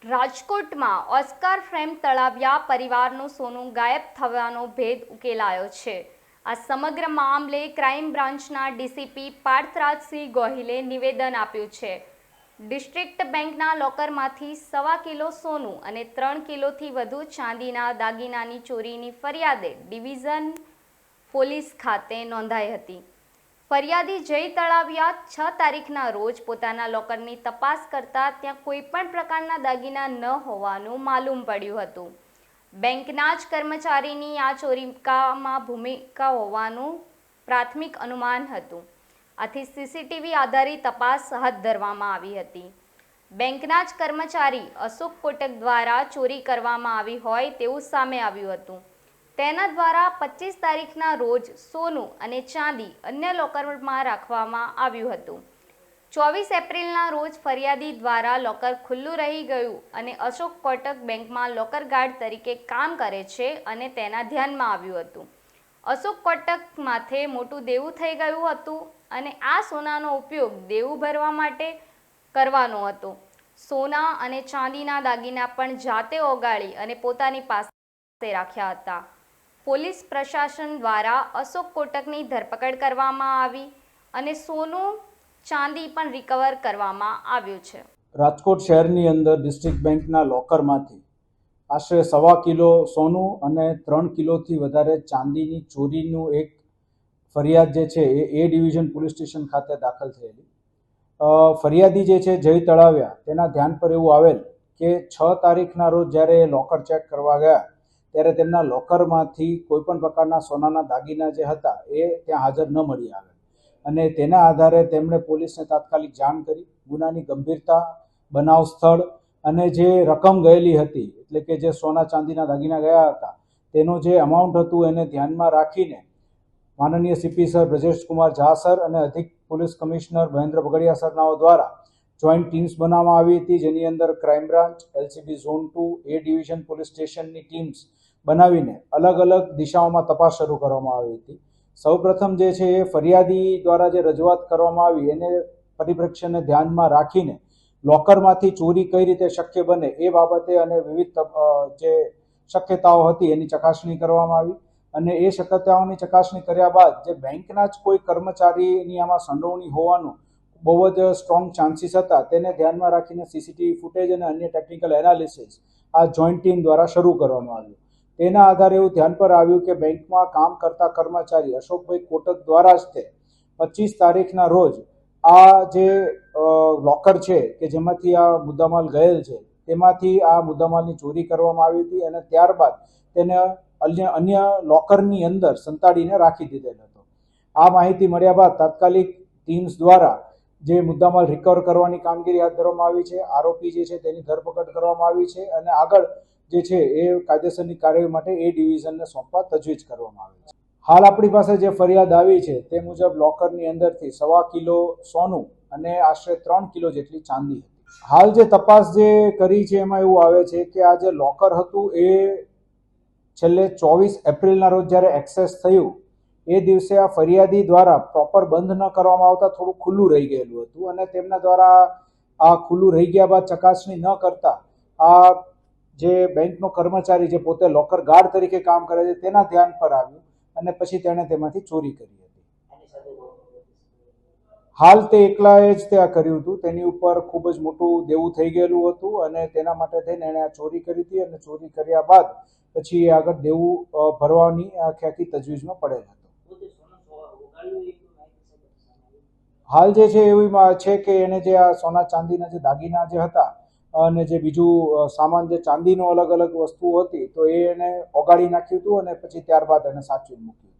રાજકોટમાં Oscar frame Talaviya પરિવારનું સોનું ગાયબ થવાનો ભેદ ઉકેલાયો છે। આ સમગ્ર મામલે ક્રાઇમ બ્રાન્ચના ડીસીપી પાર્થરાજસિંહ ગોહિલે નિવેદન આપ્યું છે। ડિસ્ટ્રિક્ટ બેંકના લોકરમાંથી 1.25 કિલો સોનું અને 3 કિલોથી વધુ ચાંદીના દાગીનાની ચોરીની ફરિયાદ ડિવિઝન પોલીસ ખાતે નોંધાઈ હતી। ફરિયાદી જય તળાવિયા 6 તારીખના રોજ પોતાના લોકરની તપાસ કરતા ત્યાં કોઈપણ પ્રકારના દાગીના ન હોવાનું માલુમ પડ્યું હતું। બેંકના જ કર્મચારીની આ ચોરીમાં ભૂમિકા હોવાનું પ્રાથમિક અનુમાન હતું। આથી સીસીટીવી આધારિત તપાસ હાથ ધરવામાં આવી હતી। બેંકના જ કર્મચારી અશોક કોટક દ્વારા ચોરી કરવામાં આવી હોય તેવું સામે આવ્યું હતું। તેના દ્વારા 25 તારીખના રોજ સોનું અને ચાંદી અન્ય લોકરમાં રાખવામાં આવ્યું હતું। 24 એપ્રિલના રોજ ફરિયાદી દ્વારા લોકર ખુલ્લું રહી ગયું અને અશોક કોટક બેંકમાં લોકર ગાર્ડ તરીકે કામ કરે છે અને તેના ધ્યાનમાં આવ્યું હતું। અશોક કોટક માથે મોટું દેવું થઈ ગયું હતું અને આ સોનાનો ઉપયોગ દેવું ભરવા માટે કરવાનો હતો। સોના અને ચાંદીના દાગીના પણ જાતે ઓગાળી અને પોતાની પાસે રાખ્યા હતા। પોલીસ પ્રશાસન દ્વારા અશોક કોટકની ધરપકડ કરવામાં આવી અને સોનું ચાંદી પણ રિકવર કરવામાં આવ્યું છે। રાજકોટ શહેરની અંદર ડિસ્ટ્રિક્ટ બેંકના લોકરમાંથી આશરે 1.25 કિલો સોનું અને 3 કિલોથી વધારે ચાંદીની ચોરીનું એક ફરિયાદ જે છે એ ડિવિઝન પોલીસ સ્ટેશન ખાતે દાખલ થયેલી। ફરિયાદી જે છે જય તળાવિયા તેના ધ્યાન પર એવું આવેલ કે 6 તારીખના રોજ જ્યારે લોકર ચેક કરવા ગયા ત્યારે તેમના લોકરમાંથી કોઈપણ પ્રકારના સોનાના દાગીના જે હતા એ ત્યાં હાજર ન મળી આવે અને તેના આધારે તેમણે પોલીસને તાત્કાલિક જાણ કરી। ગુનાની ગંભીરતા, બનાવ સ્થળ અને જે રકમ ગયેલી હતી એટલે કે જે સોના ચાંદીના દાગીના ગયા હતા તેનું જે અમાઉન્ટ હતું એને ધ્યાનમાં રાખીને માનનીય CP sir Brajeshkumar Jha sir અને અધિક પોલીસ કમિશનર મહેન્દ્ર બગડિયા સરનાઓ દ્વારા જોઈન્ટ ટીમ્સ બનાવવામાં આવી હતી, જેની અંદર ક્રાઇમ બ્રાન્ચ, એલસીબી ઝોન 2, એ ડિવિઝન પોલીસ સ્ટેશનની ટીમ્સ બનાવીને અલગ અલગ દિશાઓમાં તપાસ શરૂ કરવામાં આવી હતી। સૌપ્રથમ જે છે એ ફરિયાદી દ્વારા જે રજૂઆત કરવામાં આવી એને પરિપ્રેક્ષ્યને ધ્યાનમાં રાખીને લોકરમાંથી ચોરી કઈ રીતે શક્ય બને એ બાબતે અને વિવિધ જે શક્યતાઓ હતી એની ચકાસણી કરવામાં આવી અને એ શક્યતાઓની ચકાસણી કર્યા બાદ જે બેંકના જ કોઈ કર્મચારીની આમાં સંડોવણી હોવાનું બહુ જ સ્ટ્રોંગ ચાન્સીસ હતા તેને ધ્યાનમાં રાખીને સીસીટીવી ફૂટેજ અને અન્ય ટેકનિકલ એનાલિસિસ આ જોઈન્ટ ટીમ દ્વારા શરૂ કરવામાં આવ્યું। તેના આધારે એવું ધ્યાન પર આવ્યું કે બેંકમાં કામ કરતા કર્મચારી અશોકભાઈ કોટક દ્વારા જ તે 25 તારીખના રોજ આ જે લોકર છે કે જેમાંથી આ મુદ્દામાલ ગયેલ છે તેમાંથી આ મુદ્દામાલની ચોરી કરવામાં આવી હતી અને ત્યારબાદ તેને અન્ય લોકરની અંદર સંતાડીને રાખી દીધેલ હતો। આ માહિતી મળ્યા બાદ તાત્કાલિક ટીમ્સ દ્વારા જે મુદ્દામાલ રિકવર કરવાની કામગીરી હાથ ધરવામાં આવી છે। આરોપી જે છે તેની ધરપકડ કરવામાં આવી છે અને આગળ જે છે એ કાયદેસરની કાર્યવાહી માટે એ ડિવિઝનને સોંપવા તજવીજ કરવામાં આવી છે। હાલ આપણી પાસે જે ફરિયાદ આવી છે તે મુજબ લોકરની અંદરથી 1.25 કિલો સોનું અને આશરે 3 કિલો જેટલી ચાંદી હતી। હાલ જે તપાસ જે કરી છે એમાં એવું આવે છે કે આ જે લોકર હતું એ છેલ્લે 24 એપ્રિલના રોજ જ્યારે એક્સેસ થયું એ દિવસે આ ફરિયાદી દ્વારા પ્રોપર બંધ ન કરવામાં આવતા થોડું ખુલ્લું રહી ગયેલું હતું અને તેમના દ્વારા આ ખુલ્લું રહી ગયા બાદ ચકાસણી ન કરતા આ જે બેંકનો કર્મચારી જે પોતે લોકર ગાર્ડ તરીકે કામ કરે છે તેના ધ્યાન પર આવ્યું અને પછી તેણે તેમાંથી ચોરી કરી હતી। હાલ તે એકલાએ જ તે આ કર્યું હતું, તેની ઉપર ખૂબ જ મોટું દેવું થઈ ગયેલું હતું અને તેના માટે થઈને એણે આ ચોરી કરી હતી અને ચોરી કર્યા બાદ પછી એ આગળ દેવું ભરવાની આખી તજવીજમાં પડેલ હતો। હાલ જે છે એવી છે કે એને જે આ સોના ચાંદીના જે દાગીના જે હતા અને જે બીજું સામાન જે ચાંદીનો અલગ અલગ વસ્તુઓ હતી તો એને ઓગાળી નાખ્યું હતું અને પછી ત્યારબાદ એને સાચવી મૂક્યું।